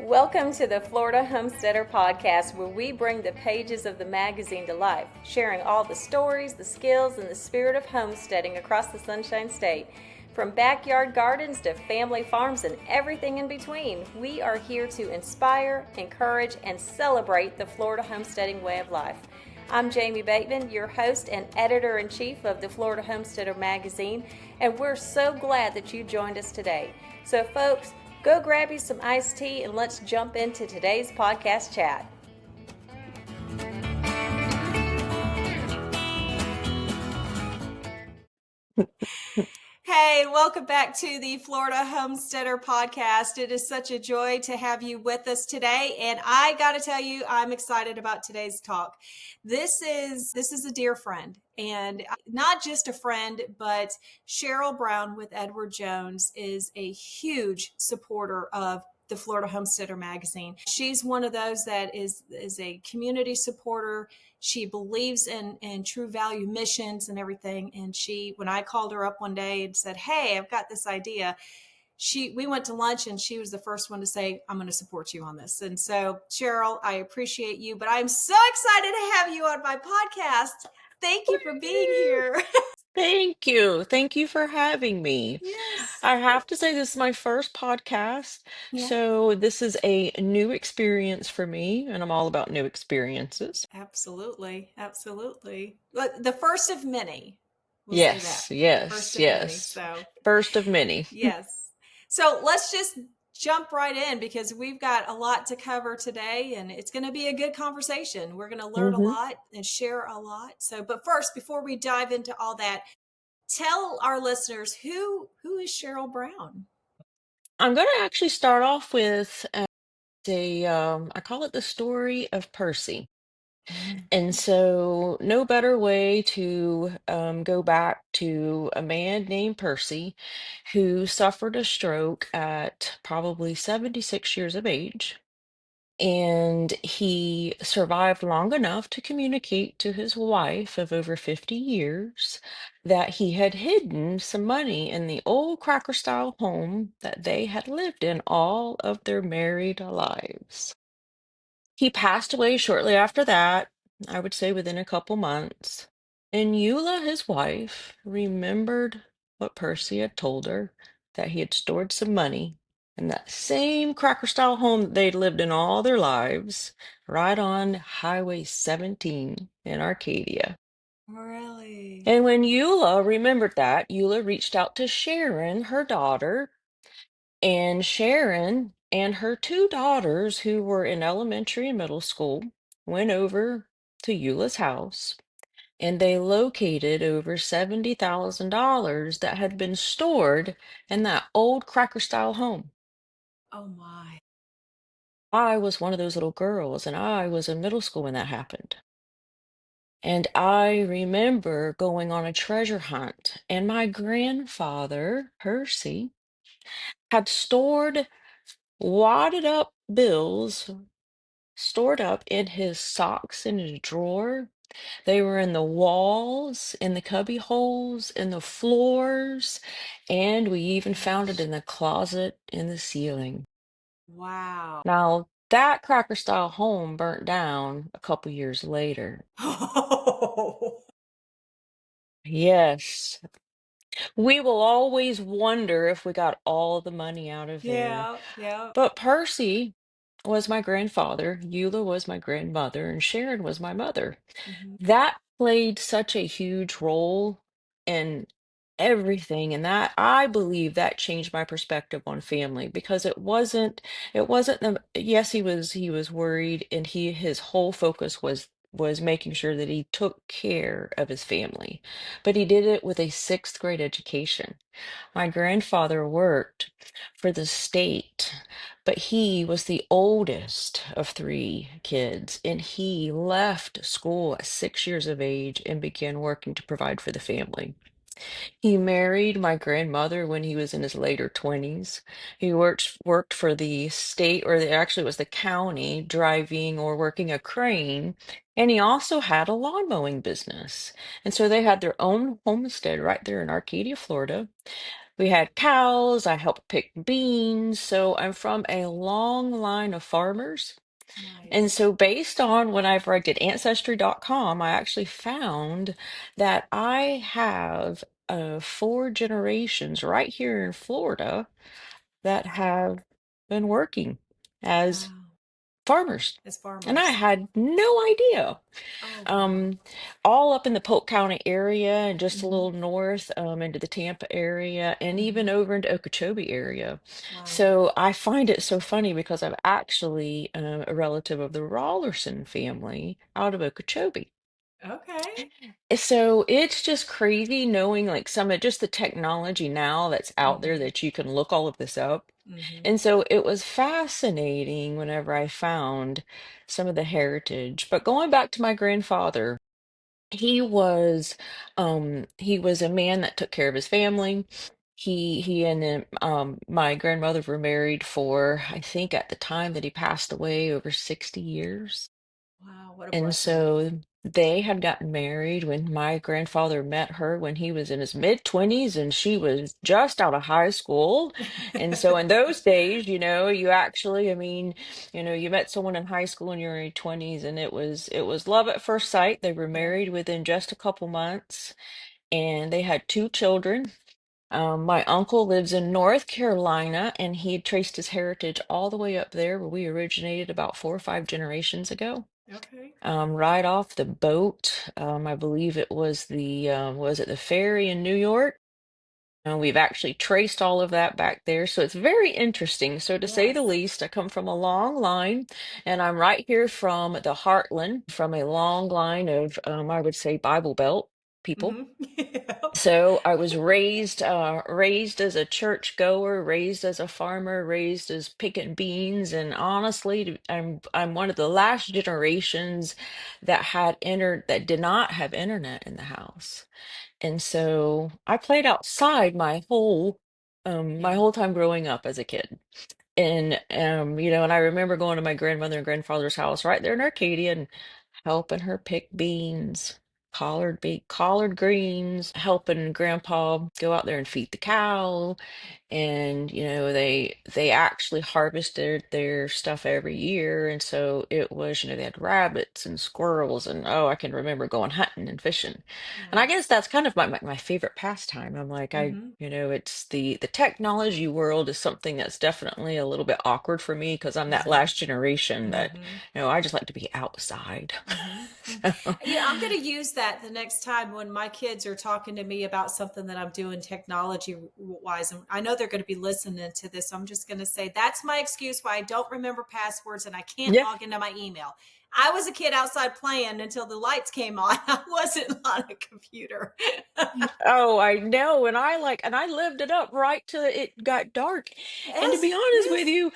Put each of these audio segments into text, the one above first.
Welcome to the Florida Homesteader Podcast, where we bring the pages of the magazine to life, sharing all the stories, the skills, and the spirit of homesteading across the Sunshine State. From backyard gardens to family farms and everything in between, we are here to inspire, encourage, and celebrate the Florida homesteading way of life. I'm Jamie Bateman, your host and editor-in-chief of the Florida Homesteader magazine, and we're so glad that you joined us today. So folks, go grab you some iced tea and let's jump into today's podcast chat. Hey, welcome back to the Florida Homesteader Podcast. It is such a joy to have you with us today, and I got to tell you, I'm excited about today's talk. This is a dear friend, and not just a friend, but Cheryl Brown with Edward Jones is a huge supporter of the Florida Homesteader magazine. She's one of those that is a community supporter. She believes in true value missions and everything. And when I called her up one day and said, "Hey, I've got this idea," we went to lunch and she was the first one to say, "I'm going to support you on this." And so, Cheryl, I appreciate you, but I'm so excited to have you on my podcast. Thank you for being here. Thank you. Thank you for having me. Yes. I have to say, this is my first podcast, Yeah. so this is a new experience for me, and I'm all about new experiences. Absolutely. Absolutely. But the first of many. We'll say that. Yes, The first yes, of many. yes. So, First of many. yes. So let's just jump right in because we've got a lot to cover today and it's going to be a good conversation. We're going to learn a hmm lot and share a lot. So, but first, before we dive into all that, tell our listeners who is Cheryl Brown? I'm going to actually start off with I call it the story of Percy. Mm. And so, no better way to go back to a man named Percy who suffered a stroke at probably 76 years of age. And he survived long enough to communicate to his wife of over 50 years that he had hidden some money in the old Cracker style home that they had lived in all of their married lives. He passed away shortly after that, I would say within a couple months. And Eula, his wife, remembered what Percy had told her, that he had stored some money in that same cracker style home that they'd lived in all their lives, right on Highway 17 in Arcadia. Really? And when Eula remembered that, Eula reached out to Sharon, her daughter, and Sharon and her two daughters, who were in elementary and middle school, went over to Eula's house and they located over $70,000 that had been stored in that old cracker style home. Oh my. I was one of those little girls and I was in middle school when that happened. And I remember going on a treasure hunt, and my grandfather, Percy, had stored wadded up bills stored up in his socks in his drawer. They were in the walls, in the cubby holes, in the floors, and we even found it in the closet in the ceiling. Wow. Now, that cracker style home burnt down a couple years later. Oh. Yes, we will always wonder if we got all the money out of there. Yeah, yeah. But Percy was my grandfather, Eula was my grandmother, and Sharon was my mother. Mhm. That played such a huge role in everything, and that I believe that changed my perspective on family, because it wasn't the yes, he was worried, and his whole focus was making sure that he took care of his family, but he did it with a sixth grade education. My grandfather worked for the state, but he was the oldest of three kids, and he left school at 6 years of age and began working to provide for the family. He married my grandmother when he was in his later 20s. He worked for the state, or actually it was the county, driving or working a crane, and he also had a lawn mowing business. And so they had their own homestead right there in Arcadia, Florida. We had cows. I helped pick beans. So I'm from a long line of farmers. And Nice. so, based on whenever I did ancestry.com, I actually found that I have four generations right here in Florida that have been working as Wow. farmers. As And I farmers. had no idea. Oh, wow. Um, all up in the Polk County area and just a Mm-hmm. little north into the Tampa area and even Mm-hmm. over into Okeechobee area. Wow. So I find it so funny because I'm actually a relative of the Rollerson family out of Okeechobee. Okay. So it's just crazy knowing like some of just the technology now that's out there Mm-hmm. that you can look all of this up. Mm-hmm. And so it was fascinating whenever I found some of the heritage. But going back to my grandfather, he was he was a man that took care of his family. He and my grandmother were married for, I think at the time that he passed away, over 60 years. Wow. What a And blessing. so they had gotten married when my grandfather met her when he was in his mid-20s and she was just out of high school. And so in those days, you actually, I mean, you met someone in high school and you're in your 20s and it was love at first sight. They were Yeah. married within just a couple months and they had two children. My uncle lives in North Carolina and he had traced his heritage all the way up there where we originated about 4 or 5 generations ago, Okay. right off the boat. I believe it was was it the ferry in New York? We've actually traced all of that back there. So it's very interesting. So to say the Yes. least, I come from a long line and I'm right here from the heartland, from a long line of, I would say, Bible Belt people. Mm-hmm. Yeah. So I was raised as a church goer, raised as a farmer, raised as picking beans, and honestly, I'm one of the last generations that did not have internet in the house. And so I played outside my Yeah. whole time growing up as a kid. And I remember going to my grandmother and grandfather's house right there in Arcadia and helping her pick beans, collard greens, helping grandpa go out there and feed the cow. And they actually harvested their stuff every year. And so it was, they had rabbits and squirrels and oh, I can remember going hunting and fishing. And I guess Nice. that's kind of my favorite pastime. I'm like, Mm-hmm. it's the technology world is something that's definitely a little bit awkward for me because I'm that last generation that, Mm-hmm. I just like to be outside. Mm-hmm. So, Yeah, I'm going to use that the next time when my kids are talking to me about something that I'm doing technology wise. And I know they're going to be listening to this. So I'm just going to say that's my excuse why I don't remember passwords and I can't yeah. log into my email. I was a kid outside playing until the lights came on. I wasn't on a computer. Oh, I know. And I lived it up right till it got dark. And to Yes, be honest with yes. you,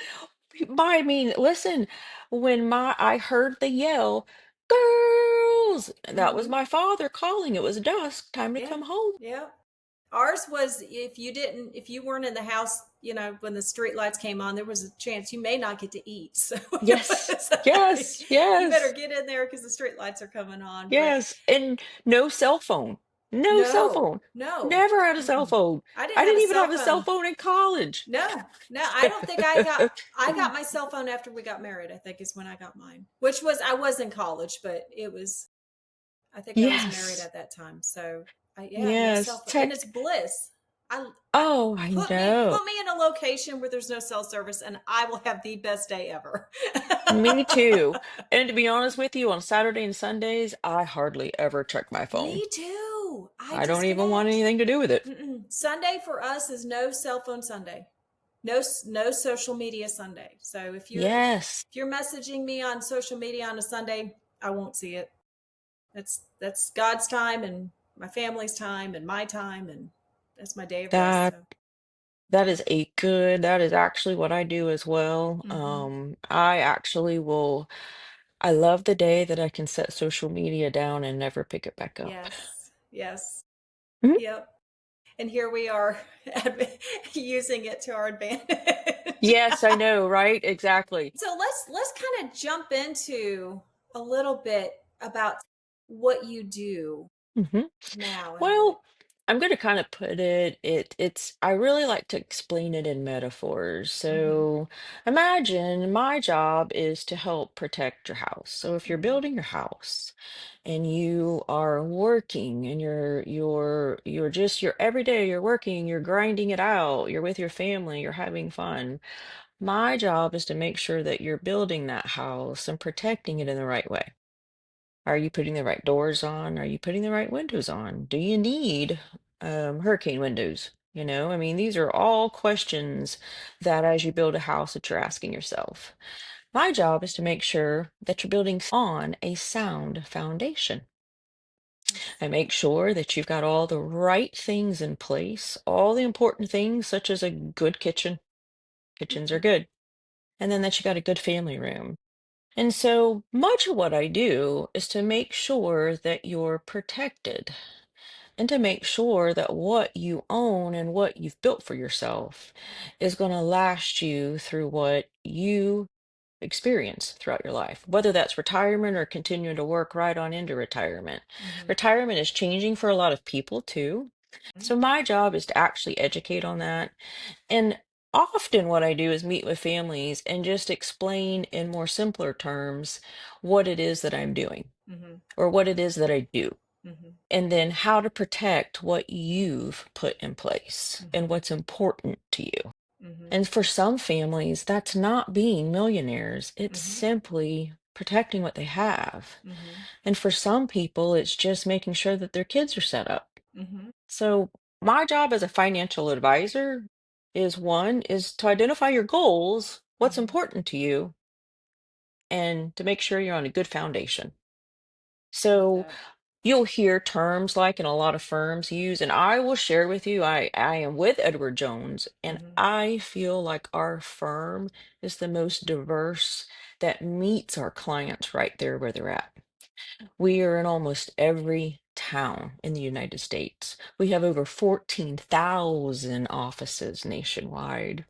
I mean, listen, when I heard the yell, girls, that was Mm-hmm. my father calling. It was dusk, time to Yeah, come home. yeah. Ours was if you weren't in the house, when the street lights came on, there was a chance you may not get to eat. So it Yes, was, yes, you better yes, get in there because the street lights are coming on. But yes. And no cell phone. No cell no, phone. no, Never had a cell mm-mm. phone. I didn't I have a didn't even cell have a cell phone. phone in college. No, no, I don't think I got my cell phone after we got married. I think is when I got mine, which was I was in college, but I think I was married Yes, at that time. So yeah, no cell yes. phone, and it's bliss. I Oh, I put me know. put me in a location where there's no cell service, and I will have the best day ever. Me too. And to be honest with you, on Saturday and Sundays, I hardly ever check my phone. Me too. I I don't even want disconnect. anything to do with it. Sunday for us is no cell phone Sunday. No social media Sunday. So Yes, if you're messaging me on social media on a Sunday, I won't see it. That's God's time and my family's time and my time, and that's my day of rest. that So that is actually what I do as well. hmm I love the day that I can set social media down and never pick it back up. yes, yes, Mhm. yep. And here we are using it to our advantage. Yes, I know, right? Exactly. So let's kind of jump into a little bit about what you do hmm now and what. Well, I'm going to kind of put it's I really like to explain it in metaphors. Mm-hmm. So imagine my job is to help protect your house. So if you're Mm-hmm. building your house and you are working and you're just you're every day you're working, you're grinding it out, you're with your family, you're having fun. My job is to make sure that you're building that house and protecting it in the right way. Are you putting the right doors on? Are you putting the right windows on? Do you need hurricane windows? I mean, these are all questions that as you build a house that you're asking yourself. My job is to make sure that you're building on a sound foundation. Yes. I make sure that you've got all the right things in place, all the important things, such as a good kitchen. Kitchens are Mm-hmm. good. And then that you got a good family room. And so much of what I do is to make sure that you're protected and to make sure that what you own and what you've built for yourself is going to last you through what you experience throughout your life, whether that's retirement or continuing to work right on into retirement. Mm-hmm. Retirement is changing for a lot of people too. So my job is to actually educate on that. And often what I do is meet with families and just explain in more simpler terms what it is that I'm doing Mm-hmm. or what it is that I do. Mm-hmm. And then how to protect what you've put in place and Mm-hmm. what's important to you. Mm-hmm. And for some families, that's not being millionaires, it's Mm-hmm. simply protecting what they have. Mm-hmm. And for some people, it's just making sure that their kids are set up. Mm-hmm. So my job as a financial advisor is to identify your goals, what's Mm-hmm. important to you, and to make sure you're on a good foundation. Love So that. you'll hear terms like in a lot of firms use, and I will share with you, I am with Edward Jones, and Mm-hmm. I feel like our firm is the most diverse that meets our clients right there where they're at. We are in almost every town in the United States. We have over 14,000 offices nationwide.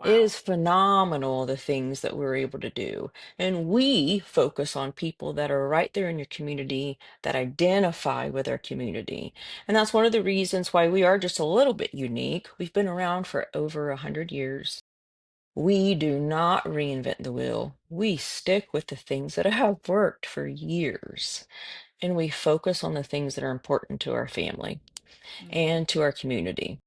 It Wow. is phenomenal the things that we're able to do. And we focus on people that are right there in your community that identify with our community. And that's one of the reasons why we are just a little bit unique. We've been around for over 100 years. We do not reinvent the wheel. We stick with the things that have worked for years. And we focus on the things that are important to our family Mm-hmm. and to our community.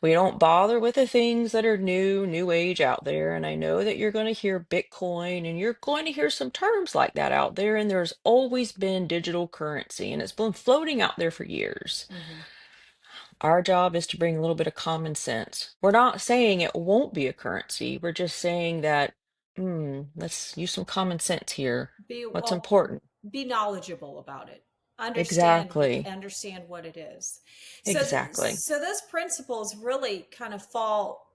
We don't bother with the things that are new age out there. And I know that you're going to hear Bitcoin and you're going to hear some terms like that out there. And there's always been digital currency and it's been floating out there for years. Mm-hmm. Our job is to bring a little bit of common sense. We're not saying it won't be a currency. We're just saying that, let's use some common sense here. Be What's well, important? be knowledgeable about it. Exactly. Understand what it is. Exactly. So those principles really kind of fall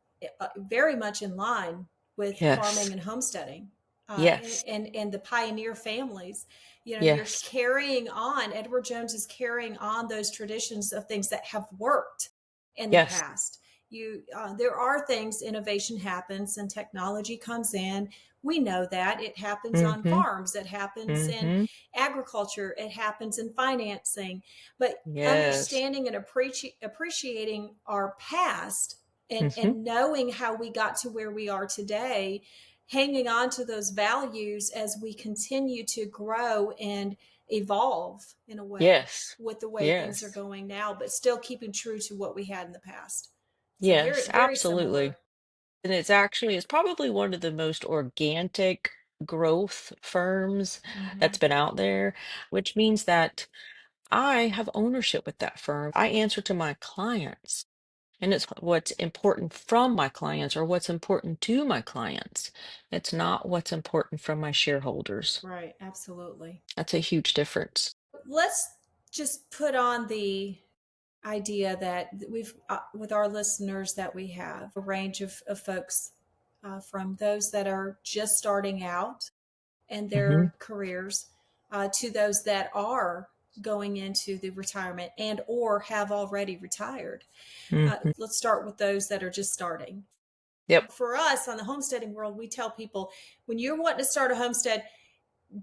very much in line with farming Yes. and homesteading, Yes. and the pioneer families. You know, you're Yes. carrying on. Edward Jones is carrying on those traditions of things that have worked in the Yes. past. There are things, innovation happens and technology comes in. We know that it happens on Mm-hmm. farms, it happens in Mm-hmm. agriculture, it happens in financing. But Yes. understanding and appreciating our past, Mm-hmm. and knowing how we got to where we are today, hanging on to those values as we continue to grow and evolve in a way Yes. with the way things are Yes. going now, but still keeping true to what we had in the past. So Yes, very, very absolutely. similar. And it's probably one of the most organic growth firms Hmm. that's been out there, which means that I have ownership with that firm. I answer to my clients, and it's what's important from my clients or what's important to my clients. It's not what's important from my shareholders. Right, absolutely. That's a huge difference. Let's just put on the idea that we've, with our listeners, that we have a range of folks, from those that are just starting out in Hmm. their careers, to those that are going into the retirement and or have already retired. Hmm. Let's start with those that are just starting. Yep. For us on the homesteading world, we tell people when you're wanting to start a homestead,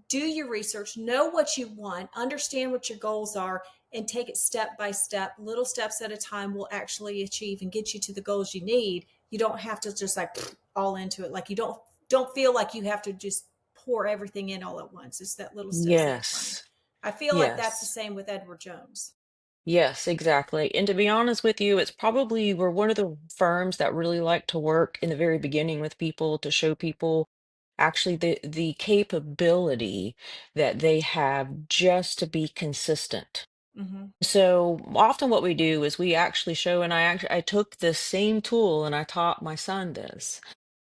do your research, know what you want, understand what your goals are, and take it step by step. Little steps at a time will actually achieve and get you to the goals you need. You don't have to just like all into it. Like you don't feel like you have to just pour everything in all at once. It's that little steps at a time. Yes. I feel like that's the Yes. same with Edward Jones. Yes, exactly. And to be honest with you, it's probably we're one of the firms that really like to work in the very beginning with people to show people actually the capability that they have just to be consistent. Mm-hmm. So often what we do is we actually show, and I took this same tool and I taught my son this,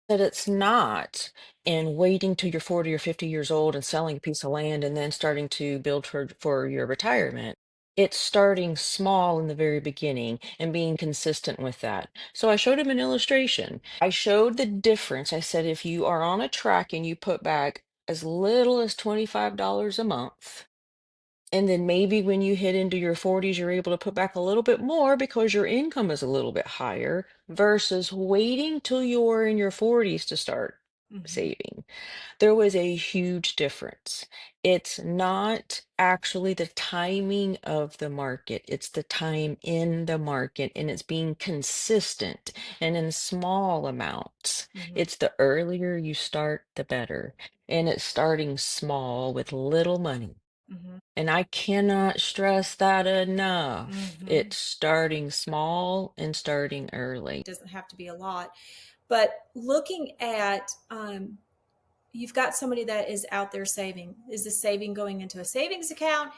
that it's not in waiting till you're 40 or 50 years old and selling a piece of land and then starting to build for your retirement. It's starting small in the very beginning and being consistent with that. So I showed him an illustration. I showed the difference. I said, if you are on a track and you put back as little as $25 a month, and then maybe when you hit into your 40s, you're able to put back a little bit more because your income is a little bit higher versus waiting till you're in your 40s to start Mm-hmm. saving. There was a huge difference. It's not actually the timing of the market, it's the time in the market, and it's being consistent and in small amounts. Mm-hmm. It's the earlier you start, the better. And it's starting small with little money. Mm-hmm. And I cannot stress that enough. Mm-hmm. It's starting small and starting It early. doesn't have to be a lot, but looking at you've got somebody that is out there saving. Is the saving going into a savings account?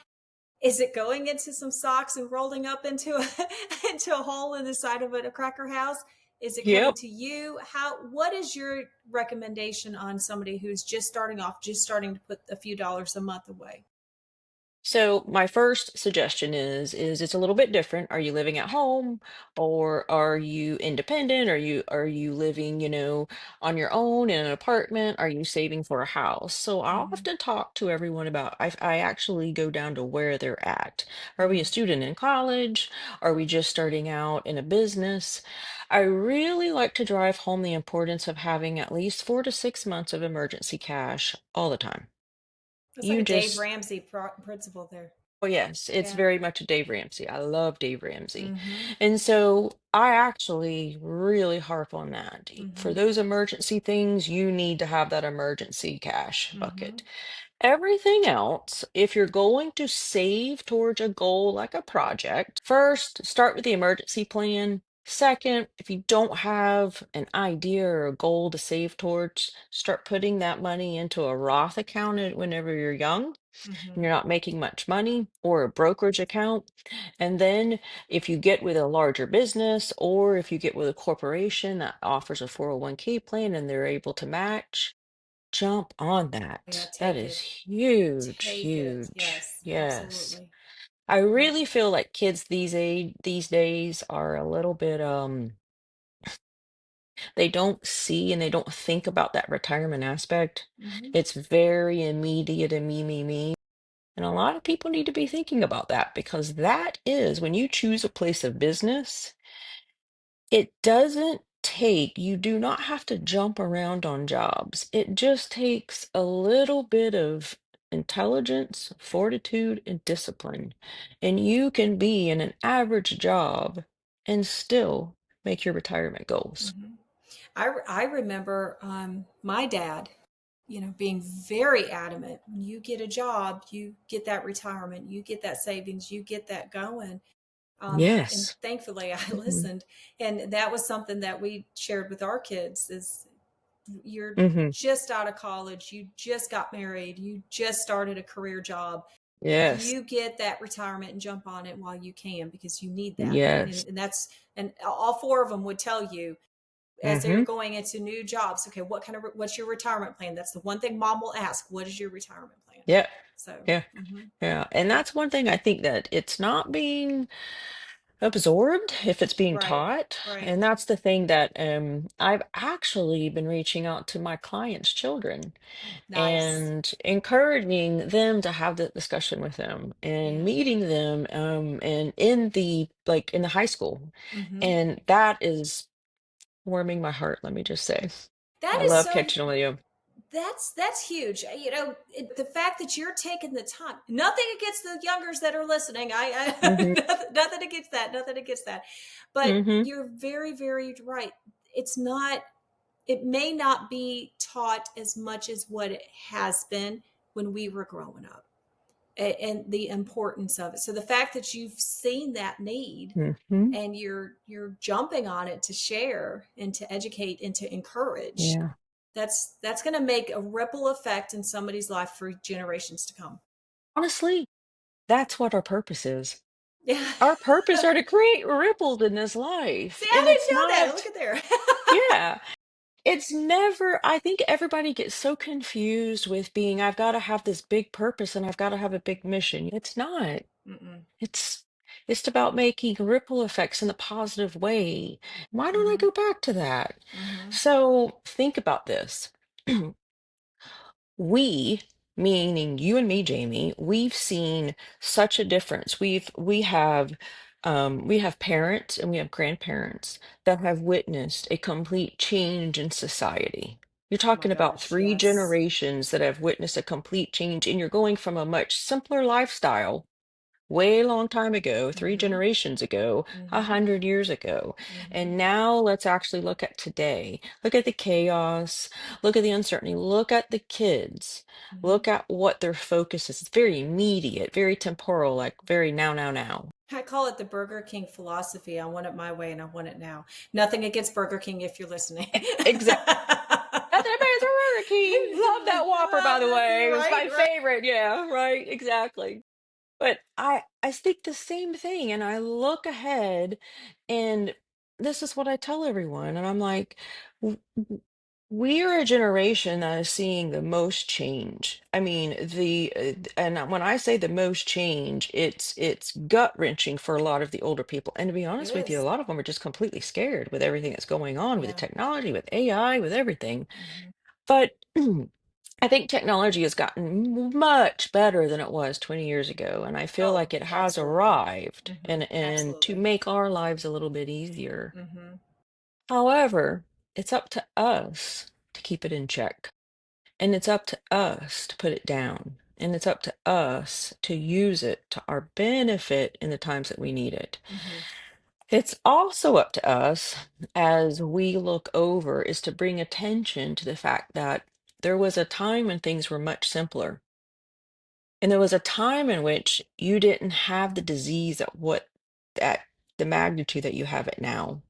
Is it going into some socks and rolling up into a into a hole in the side of a cracker house? Is it coming Yep. to you? How what is your recommendation on somebody who's just starting off, just starting to put a few dollars a month away? So my first suggestion is it's a little bit different. Are you living at home or are you independent? Are you living, on your own in an apartment? Are you saving for a house? So I Mm-hmm. often talk to everyone about I actually go down to where they're at. Are we a Mm-hmm. student in college? Are we just starting out in a business? I really like to drive home the importance of having at least 4 to 6 months of emergency cash all the time. It's like You a Dave just Ramsey principle there. Oh, yes, it's Yeah. very much a Dave Ramsey. I love Dave Ramsey. Mm-hmm. And so I actually really harp on that. For Mm-hmm. those emergency things, you need to have that emergency cash Mm-hmm. bucket. Everything else, if you're going to save towards a goal like a project, first, start with the emergency plan. Second, if you don't have an idea or a goal to save towards, start putting that money into a Roth account whenever you're young Mm-hmm. and you're not making much money, or a brokerage account. And then if you get with a larger business or if you get with a corporation that offers a 401(k) plan and they're able to match, jump on Yeah, that. That take is it. huge, Take it. huge. Yes, Yes. absolutely. I Yeah. really feel like kids these days are a little bit they don't see and they don't think about that retirement aspect. Mm-hmm. It's very immediate and me. And a lot of people need to be thinking about that because that is when you choose a place of business, it doesn't take, you do not have to jump around on jobs. It just takes a little bit of intelligence, fortitude, and discipline. And you can be in an average job and still make your retirement goals. Mm-hmm. I remember my dad, being very adamant. When you get a job, you get that retirement, you get that savings, you get that going. And Yes. thankfully, I Hmm. listened, and that was something that we shared with our kids. Is you're Hmm. just out of college, you just got married, you just started a career job. Yes. You get that retirement and jump on it while you can because you need that. Yes. And all four of them would tell you as they're Hmm. going into new jobs. Okay, what's your retirement plan? That's the one thing mom will ask. What is your retirement plan? Yeah. So, Yeah. mhm. Yeah. And that's one thing I think that it's not being absorbed if it's being Right, taught. right, And that's the thing that I've actually been reaching out to my clients' children nice. and encouraging them to have the discussion with them and Yeah. meeting them and in the like in the high school. Hmm. And that is warming my heart, let me just say. That I is love so catching with you. That's huge. The fact that you're taking the time. Nothing against the youngers that are listening. Hmm. Nothing against that. Nothing against that. But Hmm. you're very, very right. It's not. It may not be taught as much as what it has been when we were growing up, and the importance of it. So the fact that you've seen that need Hmm. and you're jumping on it to share and to educate and to encourage, Yeah. that's going to make a ripple effect in somebody's life for generations to come. Honestly, that's what our purpose is. Yeah. Our purpose are to create ripples in this life. See, And I it's didn't know that. Look not, at there. yeah, it's never, I think everybody gets so confused with being, I've got to have this big purpose and I've got to have a big mission. It's not. Mm-mm. It's it's about making ripple effects in a positive way. Why don't I Mm-hmm. go back to that? Mm-hmm. So think about this. We, meaning you and me, Jamie, we've seen such a difference. We have parents and we have grandparents that have witnessed a complete change in society. You're Oh my talking about gosh, three yes. generations that have witnessed a complete change, and you're going from a much simpler lifestyle way long time ago, three Mm-hmm. generations ago, a Mm-hmm. 100 years ago. Mm-hmm. And now let's actually look at today. Look at the chaos, look at the uncertainty, look at the kids, Mm-hmm. look at what their focus is. It's very immediate, very temporal, like very now, now, now. I call it the Burger King philosophy. I want it my way and I want it now. Nothing against Burger King if you're listening. Exactly. Nothing against Burger King. Love that Whopper, by Love the that, way. It was right? my Right. favorite. Yeah, right. Exactly. But I think the same thing, and I look ahead, and this is what I tell everyone, and I'm like, we are a generation that is seeing the most change. I mean, and when I say the most change, it's gut wrenching for a lot of the older people. And to be It honest with you, a is. lot of them are just completely scared with everything that's going on with the Yeah. technology, with AI, with everything. Mm-hmm. But I think technology has gotten much better than it was 20 years ago, and I feel Oh, like it has absolutely. arrived Mm-hmm. and to Absolutely. make our lives a little bit easier. Mm-hmm. However, it's up to us to keep it in check, and it's up to us to put it down, and it's up to us to use it to our benefit in the times that we need it. Mm-hmm. It's also up to us as we look over is to bring attention to the fact that there was a time when things were much simpler. And there was a time in which you didn't have the disease at the magnitude that you have it now.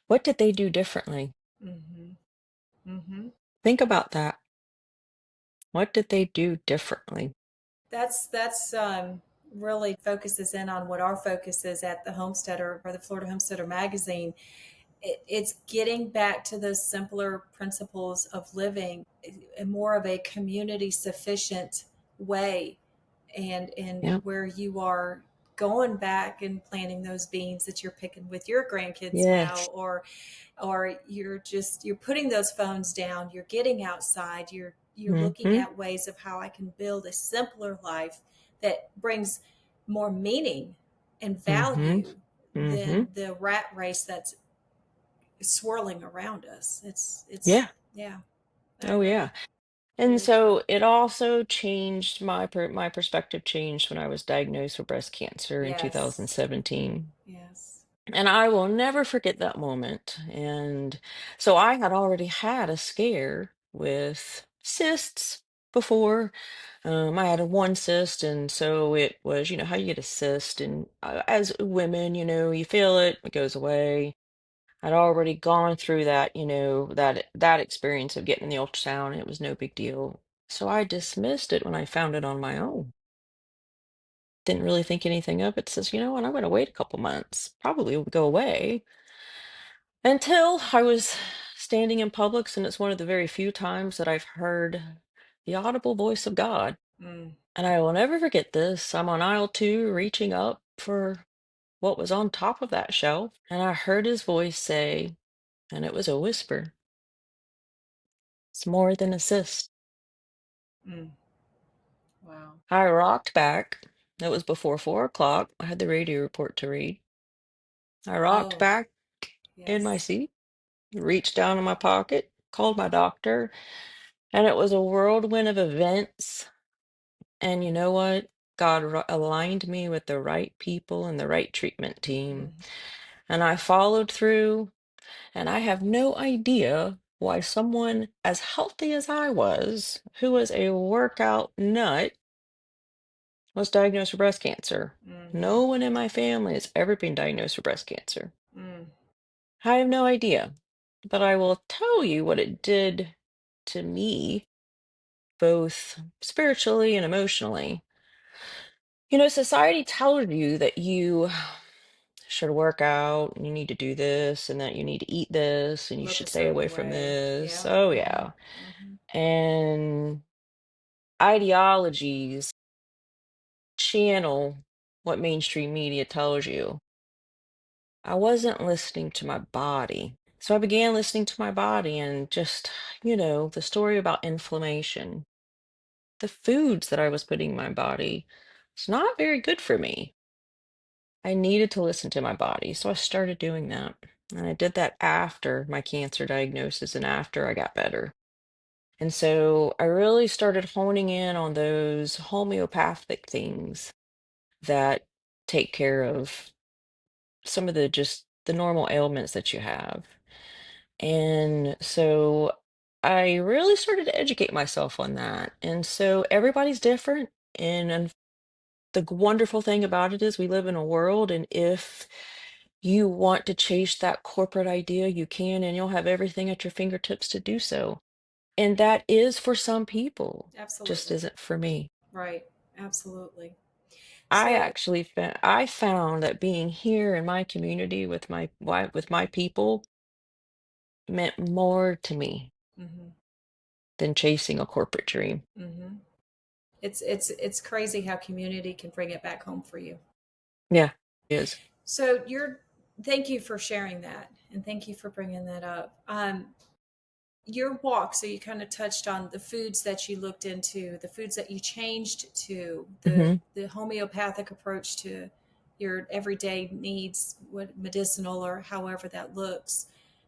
What did they do differently? Mm-hmm. Mm-hmm. Think about that. What did they do differently? That's really focuses in on what our focus is at the Homesteader or the Florida Homesteader magazine. It's getting back to those simpler principles of living in more of a community sufficient way, and Yeah. where you are going back and planting those beans that you're picking with your grandkids now, Yes. or you're putting those phones down, you're getting outside, you're looking Mm-hmm. at ways of how I can build a simpler life that brings more meaning and Mm-hmm. value Mm-hmm. than the rat race that's swirling around us. It's Yeah. yeah, I Oh, agree. yeah. And Very true. so it also changed my perspective changed when I was diagnosed with breast cancer in Yes. 2017. Yes. And I will never forget that moment. And so I had already had a scare with cysts before. I had a one cyst, and so it was, how you get a cyst. And as women, you feel it, it goes away. I'd already gone through that, that experience of getting the ultrasound. It was no big deal. So I dismissed it when I found it on my own. Didn't really think anything of it. Says, you know what, I'm going to wait a couple months. Probably will go away. Until I was standing in Publix, and it's one of the very few times that I've heard the audible voice of God. Mm, And I will never forget this. I'm on aisle two, reaching up for what was on top of that shelf, and I heard his voice say, and it was a whisper, it's more than a cyst. mm. Wow. I rocked back. It was before 4 o'clock. I had the radio report to read. I rocked Oh, back in my yes. seat, reached down in my pocket, called my doctor. And it was a whirlwind of events. And you know what? God aligned me with the right people and the right treatment team. Mm, And I followed through, and I have no idea why someone as healthy as I was, who was a workout nut, was diagnosed with breast cancer. mm-hmm, No one in my family has ever been diagnosed with breast cancer. mm, I have no idea. But I will tell you what it did to me, both spiritually and emotionally. Society tells you that you should work out, and you need to do this, and that you need to eat this, and you look a should stay away certain from way. this. Yeah. Oh, Mm-hmm, yeah. mm-hmm. And ideologies channel what mainstream media tells you. I wasn't listening to my body. So I began listening to my body and just, the story about inflammation, the foods that I was putting in my body. It's not very good for me. I needed to listen to my body. So I started doing that. And I did that after my cancer diagnosis and after I got better. And so I really started honing in on those homeopathic things that take care of some of the just the normal ailments that you have. And so I really started to educate myself on that. And so everybody's different. And the wonderful thing about it is we live in a world, and if you want to chase that corporate idea, you can, and you'll have everything at your fingertips to do so. And that is for some people, just Absolutely. isn't for me. Right. Absolutely. I So, actually I found that being here in my community with my people meant more to me mm-hmm, than chasing a corporate dream. mm-hmm. It's crazy how community can bring it back home for you. Yeah, it is. So thank you for sharing that, and thank you for bringing that up. Your walk, so you kind of touched on the foods that you looked into, the foods that you changed to, the Hmm. the homeopathic approach to your everyday needs, what medicinal or however that looks.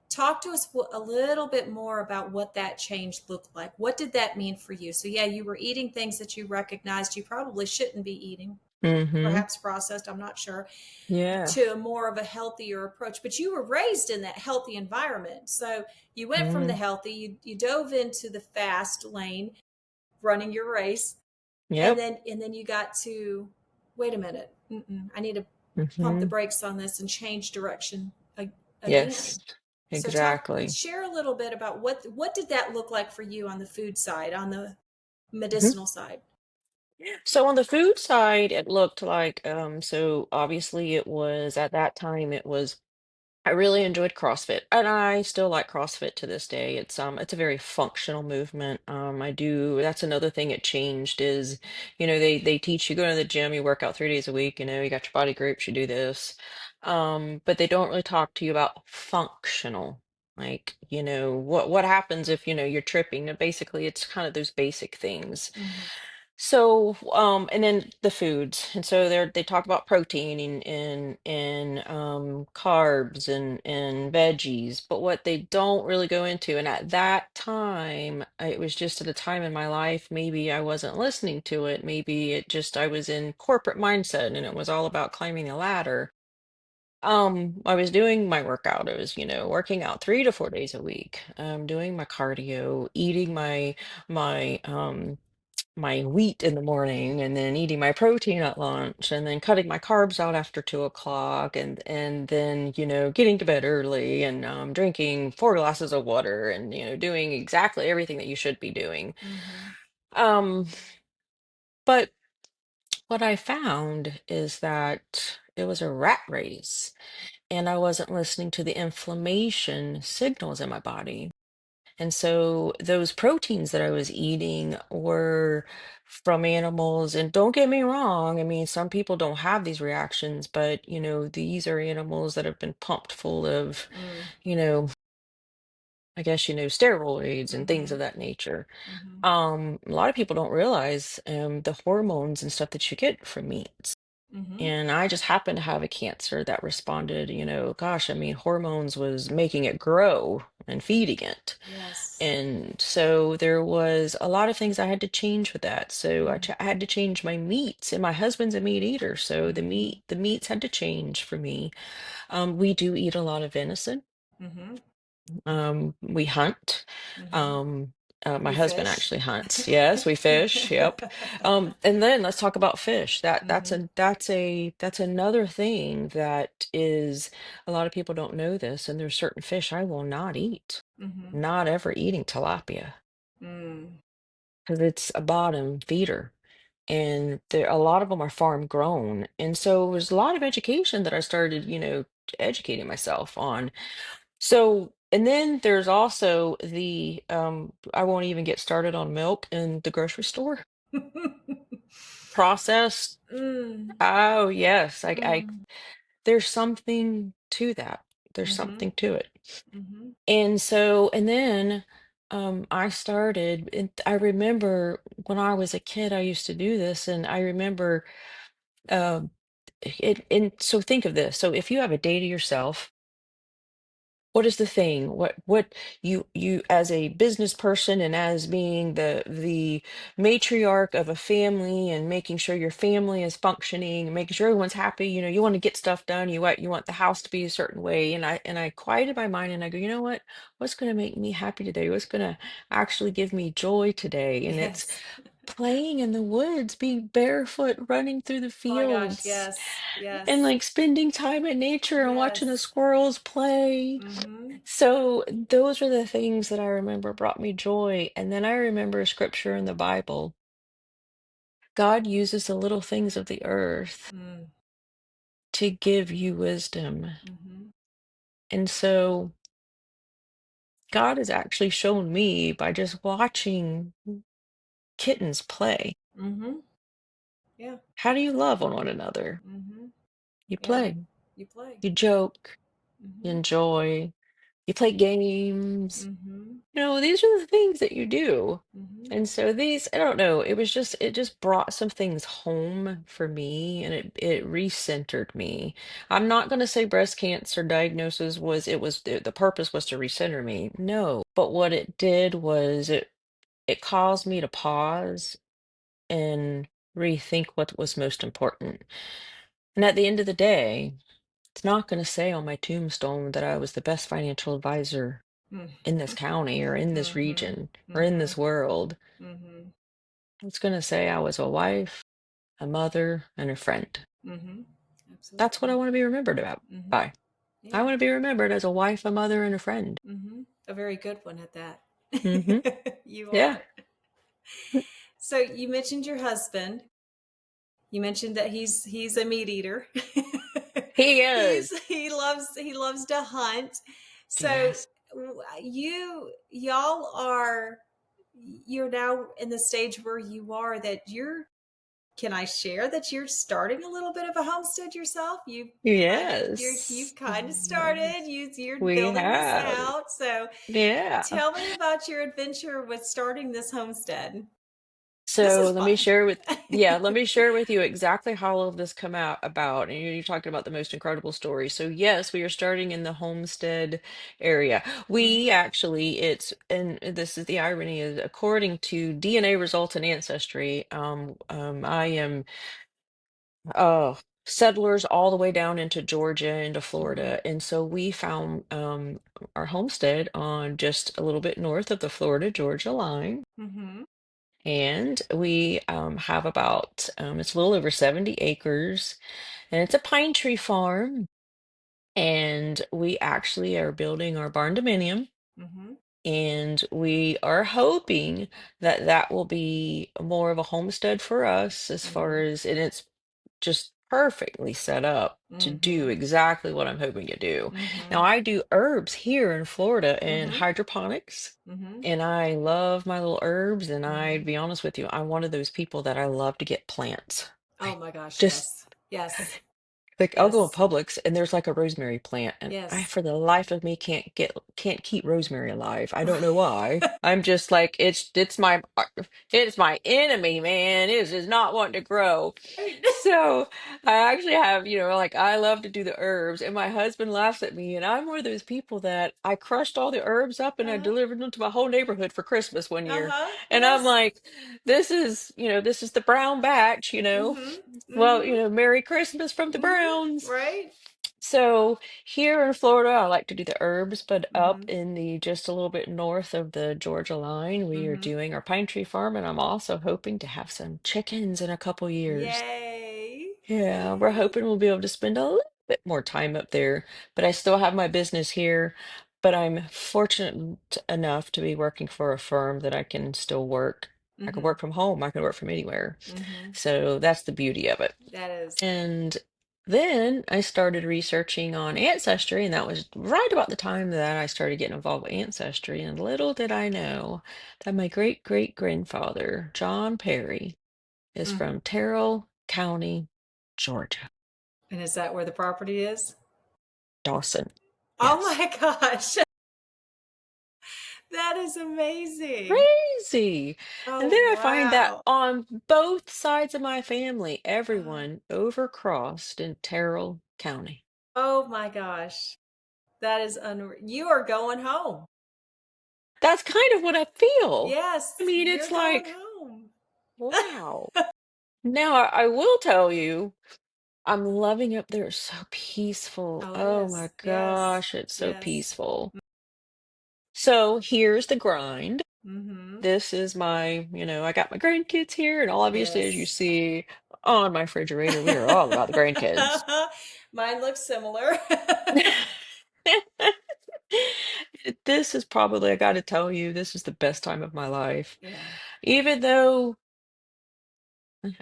Talk to us a little bit more about what that change looked like. What did that mean for you? So yeah, you were eating things that you recognized you probably shouldn't be eating, Hmm. perhaps processed, I'm not sure, Yeah. to a more of a healthier approach. But you were raised in that healthy environment. So you went from the Mm. healthy, you dove into the fast lane, running your race, and Yep. then you got to, wait a minute, I need to pump the Hmm. brakes on this and change direction Yes, again. So exactly. share a little bit about what did that look like for you on the food side, on the Mhm. medicinal side. So on the food side, it looked like, so obviously it was at that time, I really enjoyed CrossFit, and I still like CrossFit to this day. It's a very functional movement. That's another thing it changed is, they teach you go to the gym, you work out 3 days a week, you got your body groups, you do this. But they don't really talk to you about functional. Like, what happens if, you're tripping. And basically it's kind of those basic things. Mm-hmm. So, and then the foods, and so they talk about protein and carbs and veggies, but what they don't really go into, and at that time, it was just at a time in my life, maybe I wasn't listening to it, maybe I was in corporate mindset, and it was all about climbing a ladder. I was doing my workout. I was, working out 3 to 4 days a week, doing my cardio, eating my wheat in the morning, and then eating my protein at lunch, and then cutting my carbs out after 2 o'clock, and then getting to bed early, and drinking 4 glasses of water, and doing exactly everything that you should be doing. Mm-hmm. um but what I found is that it was a rat race, and I wasn't listening to the inflammation signals in my body. And so those proteins that I was eating were from animals. And don't get me wrong, I mean, some people don't have these reactions, but these are animals that have been pumped full of, you know, I guess, steroids and things Mm-hmm. of that nature. Mm-hmm. A lot of people don't realize the hormones and stuff that you get from meats. Mhm. And I just happened to have a cancer that responded, gosh, I mean, hormones was making it grow and feeding it. Yes. And so there was a lot of things I had to change with that. So Mm. I had to change my meats, and my husband's a meat eater, so Mhm. the meats had to change for me. We do eat a lot of venison. Mhm. We hunt. Mhm. Um, my You husband fish? actually hunts. Yes, we fish. Yep. And then let's talk about fish. Mhm. That's another thing that is, a lot of people don't know this, and there's certain fish I will not eat. Mhm. Not ever eating tilapia Mm. because it's a bottom feeder. And there a lot of them are farm grown. And so there's a lot of education that I started, educating myself on. So, and then there's also I won't even get started on milk in the grocery store. Processed. Mm. Oh, yes. Mm. There's something to that. There's Mhm. something to it. Mhm. And so, and then I started, and I remember when I was a kid, I used to do this, and I remember um, and so think of this. So if you have a day to yourself, what is the thing? What you as a business person and as being the matriarch of a family and making sure your family is functioning and making sure everyone's happy, you want to get stuff done, you want the house to be a certain way. And I quieted my mind and I go, you know what? What's going to make me happy today? What's going to actually give me joy today? And it's Yes. playing in the woods, being barefoot, running through the Oh my gosh, fields, yes. and Yes. like spending time in nature and watching the Yes. squirrels play. Mhm. So those are the things that I remember brought me joy. And then I remember a scripture in the Bible. God uses the little things of the earth Mm. to give you wisdom. Mhm. And so God has actually shown me by just watching kittens play. Mhm. Yeah. How do you love on one another? Mhm. You Yeah. play, You play. you joke, you Mhm. enjoy, you play games. Mhm. These are the things that you do. Mhm. And so these, I don't know, it just brought some things home for me, and it recentered me. I'm not going to say breast cancer diagnosis the purpose was to recenter me. No, but what it did was it caused me to pause and rethink what was most important. And at the end of the day, it's not going to say on my tombstone that I was the best financial advisor Mm. in this county or in this Mhm. region or in Mhm. this world. Mhm. It's going to say I was a wife, a mother, and a friend. Mhm. That's what I Absolutely. want to be remembered about Mhm. by. I Yeah. want to be remembered as a wife, a mother, and a friend. Mhm. A very good one at that. Hmm. You Yeah. are. So you mentioned your husband. You mentioned that he's a meat eater. He is. He loves to hunt. So Yes. y'all are you're now in the stage where you are that you're can I share that you're starting a little bit of a homestead yourself? Yes. You've kind of started. You're We building this have. out. So Yeah. tell me about your adventure with starting this homestead. This So is fun. let me share with you exactly how all of this come out about. And you're talking about the most incredible story. So yes, we are starting in the homestead area. We Mhm. actually, and this is the irony, is according to DNA results and ancestry, I am uh settlers all the way down into Georgia, into Mhm. Florida. And so we found our homestead on just a little bit north of the Florida Georgia line. Mhm. And we have about, it's a little over 70 acres, and it's a pine tree farm. And we actually are building our barn dominium. Mhm. And we are hoping that that will be more of a homestead for us as far Mhm. as, and it's just perfectly set up to do Mhm. exactly what I'm hoping to do. Now, Mhm. I do herbs here in Florida and Mhm. hydroponics, Mhm. and I love my little herbs. And I'd Mhm. be honest with you, I'm one of those people that I love to get plants. Oh Like, my gosh, just yes. Yes. like I'll go in Yes. Publix and there's like a rosemary plant, and I, Yes. for the life of me, can't keep rosemary alive. I don't know why. I'm just like it's my enemy, man. It is not wanting to grow. So I actually have, like I love to do the herbs, and my husband laughs at me, and I'm one of those people that I crushed all the herbs up and I Uh-huh. delivered them to my whole neighborhood for Christmas one year. Uh-huh. And I'm Yes. like, this is the brown batch. Mm-hmm. Well, Mm-hmm. Merry Christmas from the Mm-hmm. Browns. Right. So here in Florida, I like to do the herbs, but up Mm-hmm. in the just a little bit north of the Georgia line, we are Mm-hmm. doing our pine tree farm, and I'm also hoping to have some chickens in a couple years. Yay. Yeah, we're hoping we'll be able to spend a little bit more time up there, but I still have my business here. But I'm fortunate enough to be working for a firm that I can still work. I can Mm-hmm. work from home, I can work from anywhere. Mm-hmm. So that's the beauty of it. That is. And then I started researching on ancestry, and that was right about the time that I started getting involved with ancestry. And little did I know that my great great grandfather, John Perry, is Mm. from Terrell County, Georgia. And is that where the property is? Dawson. Oh Yes. my gosh. That is amazing. Crazy. And then Oh I find that wow. on both sides of my family, Uh, everyone overcrossed in Terrell County. oh my gosh. That is unreal. You are going home. That's kind of what I feel. I Yes, mean, you're it's going like, home. wow. Now, I will tell you, I'm loving up there. It's so peaceful. Oh, it Oh my is. Yes. gosh, it's so Yes. peaceful. So here's the grind. Mm-hmm. This is I got my grandkids here, and obviously, as you Yes. see on my refrigerator, we are all about the grandkids. Mine looks similar. This is probably, I got to tell you, this is the best time of my life. Yeah. Even though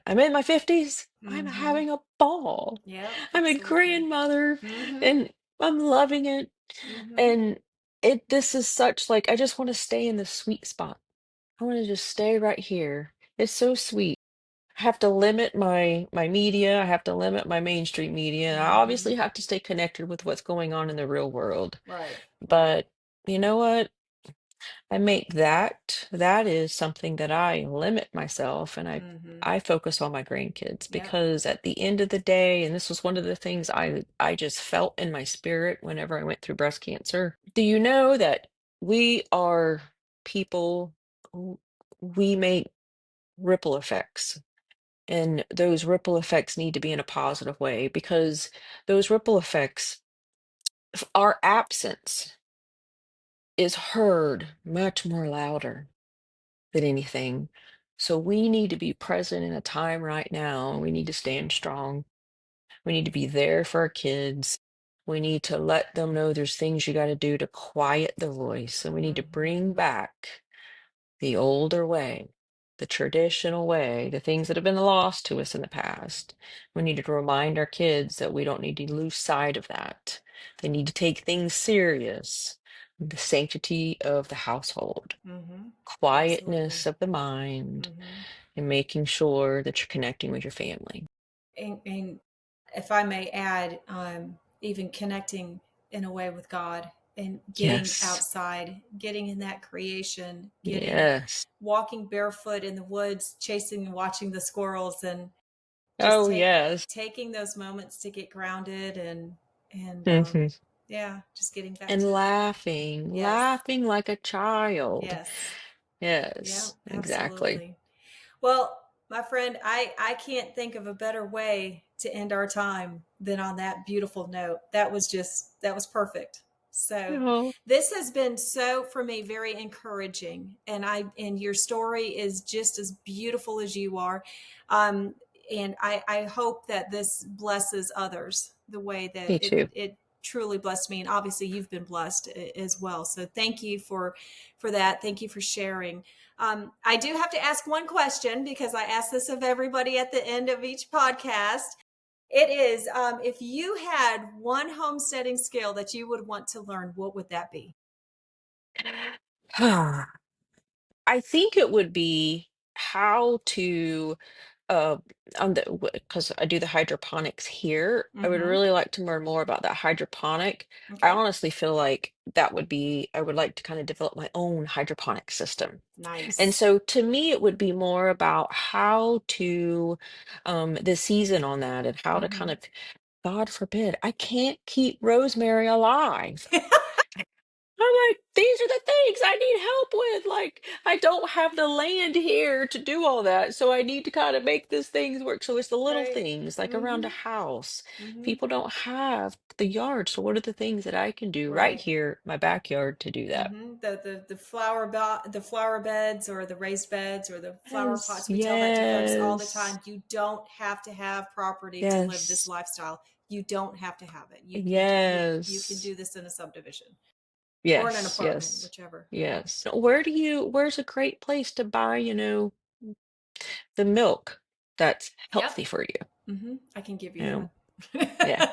I'm in my 50s, I'm Mm-hmm. having a ball. Yep, I'm a absolutely. grandmother, Mm-hmm. and I'm loving it. Mm-hmm. And this is such like, I just want to stay in the sweet spot. I want to just stay right here. It's so sweet. I have to limit my media. I have to limit my mainstream media. I Mm-hmm. obviously have to stay connected with what's going on in the real world. Right. Right. But you know what? I make that is something that I limit myself, and I Mm-hmm. I focus on my grandkids, Yep. because at the end of the day, and this was one of the things I just felt in my spirit whenever I went through breast cancer. Do you know that we are people, w- we make ripple effects, and those ripple effects need to be in a positive way, because those ripple effects, our absence is heard much more louder than anything. So we need to be present in a time right now. We need to stand strong. We need to be there for our kids. We need to let them know there's things you got to do to quiet the voice. And we need to Mm-hmm. bring back the older way, the traditional way, the things that have been lost to us in the past. We need to remind our kids that we don't need to lose sight of that. They need to take things serious. The sanctity of the household, Mm-hmm. quietness Absolutely. of the mind, Mm-hmm. and making sure that you're connecting with your family. And if I may add, even connecting in a way with God and getting Yes. outside, getting in that creation, getting Yes. walking barefoot in the woods, chasing and watching the squirrels, and just Oh, yes. taking those moments to get grounded and Hmm. yeah, just getting back And to laughing, yes, laughing like a child. yes, yeah, Yes, exactly. absolutely. Well, my friend, I can't think of a better way to end our time than on that beautiful note. That was perfect. So, Oh, this has been so for me very encouraging, and your story is just as beautiful as you are. Um and I hope that this blesses others the way that me too. it truly blessed me, and obviously you've been blessed as well. So thank you for that. Thank you for sharing. I do have to ask one question because I ask this of everybody at the end of each podcast. It is if you had one homesteading skill that you would want to learn, what would that be? I think it would be how to, uh, on the because I do the hydroponics here. I would Mm-hmm. really like to learn more about that hydroponic. I Okay. honestly feel like that would be, I would like to kind of develop my own hydroponic system. And Nice. so to me, it would be more about how to, the season on that and how to kind Mm-hmm. of, God forbid, I can't keep rosemary alive. I'm like, these are the things I need help with. Like, I don't have the land here to do all that. So I need to kind of make these things work. So it's the little Right. things like around a Mm-hmm. house. Mm-hmm. People don't have the yard. So what are the things that I can do right Right. here, my backyard, to do that? Mm-hmm. The flower beds or the raised beds or the flower Yes, pots. We tell that to folks all the yes, time. You don't have to have property to live this yes, lifestyle. You don't have to have it. You can yes, do this in a subdivision or in an yes, apartment, yes, whichever. Yeah. yes. Where's a great place to buy, the milk that's Yep. healthy for you? I can give you You that. know, yeah.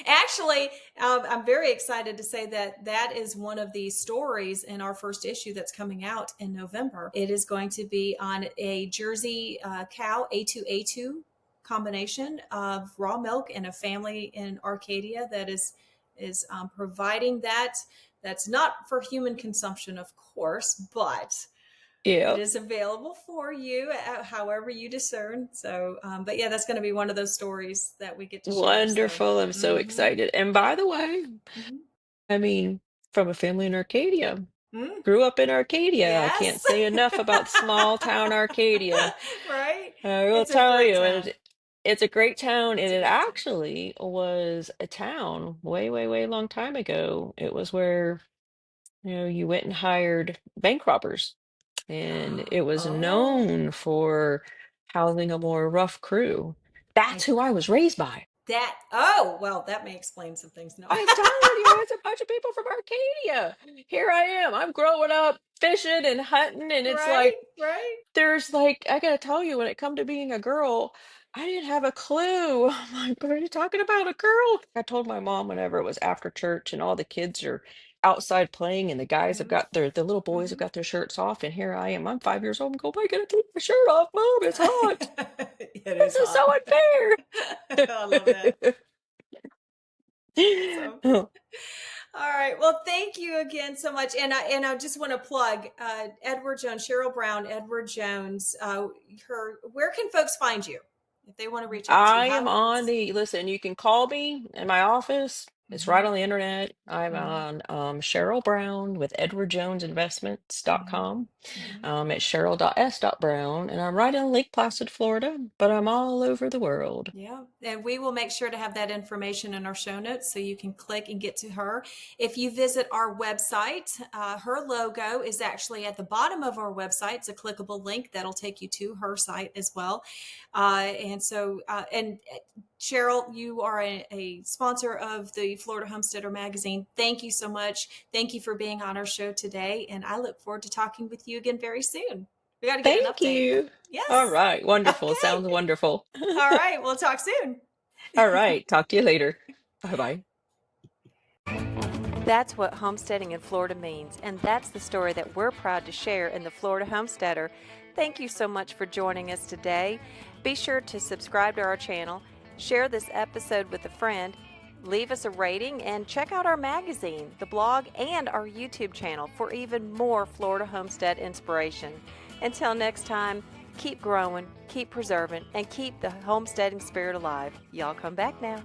Actually, I'm very excited to say that that is one of the stories in our first issue that's coming out in November. It is going to be on a Jersey cow A2A2 combination of raw milk and a family in Arcadia that is providing that. That's not for human consumption, of course, but it Yeah. is available for you however you discern. So, but yeah, that's going to be one of those stories that we get to share. So, Wonderful. I'm so hmm excited. And by yeah. the way, hmm I mean, from a family in Arcadia, mm grew up in Arcadia. I can't Yes. say enough about small town Arcadia. Right. I will It's a tell great you, town. it's a great town, It's and a it great town. actually was a town way, way, way long time ago. It was where, you went and hired bank robbers, and it was Oh, known for housing a more rough crew. That's I who I was raised by. that. Oh, well, that may explain some things. No. I'm telling you, it's a bunch of people from Arcadia. Here I am. I'm growing up fishing and hunting, and it's Right. like Right. there's like I gotta tell you, when it come to being a girl, I didn't have a clue. I'm like, what are you talking about, a girl? I told my mom whenever it was after church and all the kids are outside playing and the guys have hmm got the little boys have hmm got their shirts off, and here I am. I'm 5 years old and go, I gotta take my shirt off, Mom. It's hot. It This is is hot. so I love that. unfair. So all right. Well, thank you again so much. And I just want to plug Edward Jones, Cheryl Brown, Edward Jones. Her. Where can folks find you if they want to reach out to you? I am How? on What's? listen, you can call me in my office. It's right Mm-hmm, on the internet. I'm mm-hmm, on Cheryl Brown with mm-hmm, edwardjonesinvestments.com. mm-hmm. At cheryl.s.brown. And I'm right in Lake Placid, Florida, but I'm all over the world. Yeah, and we will make sure to have that information in our show notes so you can click and get to her. If you visit our website, her logo is actually at the bottom of our website. It's a clickable link that'll take you to her site as well. And Cheryl, you are a sponsor of the Florida Homesteader magazine. Thank you so much. Thank you for being on our show today. And I look forward to talking with you again very soon. We got to get an Thank update. you. All Yes. right. Wonderful. Sounds Okay. wonderful. All right. We'll talk soon. All right. Talk to you later. Bye bye. That's what homesteading in Florida means, and that's the story that we're proud to share in the Florida Homesteader. Thank you so much for joining us today. Be sure to subscribe to our channel, share this episode with a friend, leave us a rating, and check out our magazine, the blog, and our YouTube channel for even more Florida homestead inspiration. Until next time, keep growing, keep preserving, and keep the homesteading spirit alive. Y'all come back now.